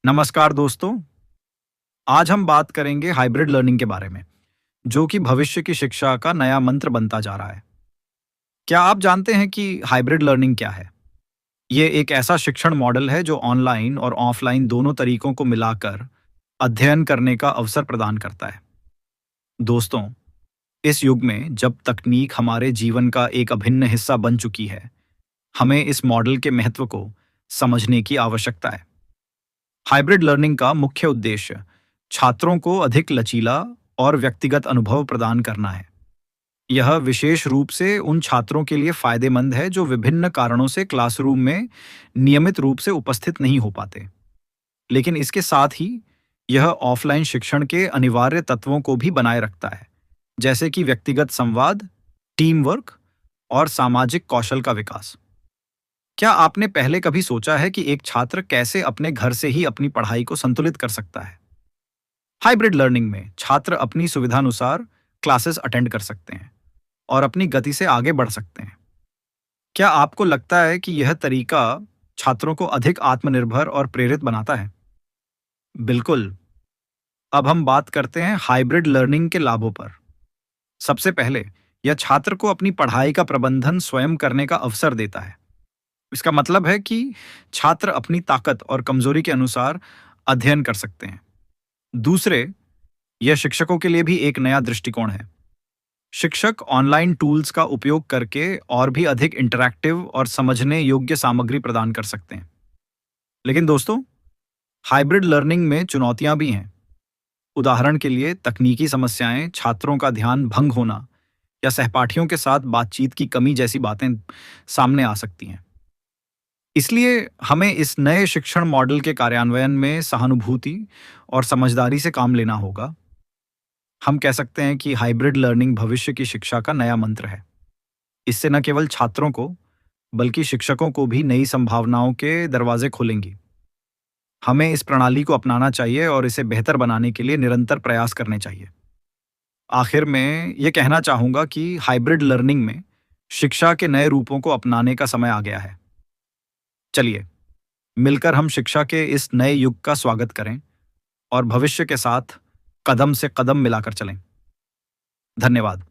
नमस्कार दोस्तों। आज हम बात करेंगे हाइब्रिड लर्निंग के बारे में, जो कि भविष्य की शिक्षा का नया मंत्र बनता जा रहा है। क्या आप जानते हैं कि हाइब्रिड लर्निंग क्या है? ये एक ऐसा शिक्षण मॉडल है जो ऑनलाइन और ऑफलाइन दोनों तरीकों को मिलाकर अध्ययन करने का अवसर प्रदान करता है। दोस्तों, इस युग में जब तकनीक हमारे जीवन का एक अभिन्न हिस्सा बन चुकी है, हमें इस मॉडल के महत्व को समझने की आवश्यकता है। हाइब्रिड लर्निंग का मुख्य उद्देश्य छात्रों को अधिक लचीला और व्यक्तिगत अनुभव प्रदान करना है। यह विशेष रूप से उन छात्रों के लिए फायदेमंद है जो विभिन्न कारणों से क्लासरूम में नियमित रूप से उपस्थित नहीं हो पाते। लेकिन इसके साथ ही यह ऑफलाइन शिक्षण के अनिवार्य तत्वों को भी बनाए रखता है, जैसे कि व्यक्तिगत संवाद, टीम वर्क और सामाजिक कौशल का विकास। क्या आपने पहले कभी सोचा है कि एक छात्र कैसे अपने घर से ही अपनी पढ़ाई को संतुलित कर सकता है? हाइब्रिड लर्निंग में छात्र अपनी सुविधानुसार क्लासेस अटेंड कर सकते हैं और अपनी गति से आगे बढ़ सकते हैं। क्या आपको लगता है कि यह तरीका छात्रों को अधिक आत्मनिर्भर और प्रेरित बनाता है? बिल्कुल। अब हम बात करते हैं हाइब्रिड लर्निंग के लाभों पर। सबसे पहले, यह छात्र को अपनी पढ़ाई का प्रबंधन स्वयं करने का अवसर देता है। इसका मतलब है कि छात्र अपनी ताकत और कमजोरी के अनुसार अध्ययन कर सकते हैं। दूसरे, यह शिक्षकों के लिए भी एक नया दृष्टिकोण है। शिक्षक ऑनलाइन टूल्स का उपयोग करके और भी अधिक इंटरैक्टिव और समझने योग्य सामग्री प्रदान कर सकते हैं। लेकिन दोस्तों, हाइब्रिड लर्निंग में चुनौतियां भी हैं। उदाहरण के लिए तकनीकी समस्याएं, छात्रों का ध्यान भंग होना या सहपाठियों के साथ बातचीत की कमी जैसी बातें सामने आ सकती हैं। इसलिए हमें इस नए शिक्षण मॉडल के कार्यान्वयन में सहानुभूति और समझदारी से काम लेना होगा। हम कह सकते हैं कि हाइब्रिड लर्निंग भविष्य की शिक्षा का नया मंत्र है। इससे न केवल छात्रों को, बल्कि शिक्षकों को भी नई संभावनाओं के दरवाजे खुलेंगी। हमें इस प्रणाली को अपनाना चाहिए और इसे बेहतर बनाने के लिए निरंतर प्रयास करने चाहिए। आखिर में ये कहना चाहूंगा कि हाइब्रिड लर्निंग में शिक्षा के नए रूपों को अपनाने का समय आ गया है। चलिए, मिलकर हम शिक्षा के इस नए युग का स्वागत करें और भविष्य के साथ कदम से कदम मिलाकर चलें। धन्यवाद।